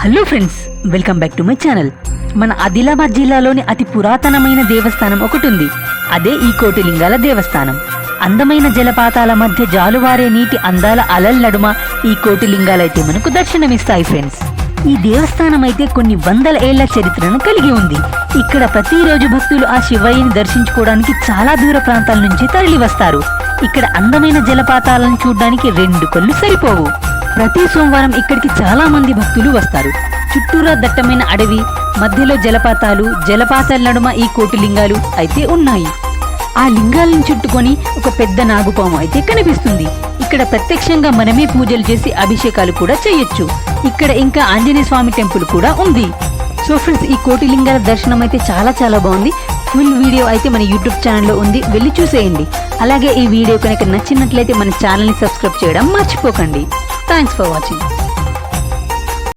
Hello friends, welcome back to my channel. మన ఆదిలాబాద్ జిల్లాలోని అతి పురాతనమైన దేవస్థానం ఒకటి ఉంది. అదే ఈ కోటిలింగాల దేవస్థానం. అందమైన జలపాతాల మధ్య జాలువారే నీటి అందాల అలల నడుమ ఈ కోటిలింగాలైతే మనకు దర్శనమిస్తాయి ఫ్రెండ్స్. ఈ దేవస్థానం అయితే కొన్ని వందల ఏళ్ల చరిత్రను కలిగి ఉంది. ఇక్కడ ప్రతిరోజు భక్తులు ఆ శివయ్యని దర్శించుకోవడానికి చాలా దూర ప్రాంతాల నుంచి తరలి వస్తారు. ఇక్కడ అందమైన జలపాతాలను చూడడానికి 2 కళ్ళు సరిపోవు. ప్రతి సోమవారం ఇక్కడికి చాలా మంది భక్తులు వస్తారు. చుట్టూరా దట్టమైన అడవి, మధ్యలో జలపాతాల నడుమ ఈ కోటిలింగాలు అయితే ఉన్నాయి. ఆ లింగాలను చుట్టుకొని ఒక పెద్ద నాగుపాము అయితే కనిపిస్తుంది. ఇక్కడ ప్రత్యక్షంగా మనమే పూజలు చేసి అభిషేకాలు కూడా చేయొచ్చు. ఇక్కడ ఇంకా ఆంజనేయ స్వామి టెంపుల్ కూడా ఉంది. సో ఫ్రెండ్స్, ఈ కోటిలింగాల దర్శనం అయితే చాలా బాగుంది. ఫుల్ వీడియో అయితే మన యూట్యూబ్ ఛానల్లో ఉంది, వెళ్ళి చూసేయండి. అలాగే ఈ వీడియో కనుక నచ్చినట్లయితే మన ఛానల్ని సబ్స్క్రైబ్ చేయడం మర్చిపోకండి. Thanks for watching.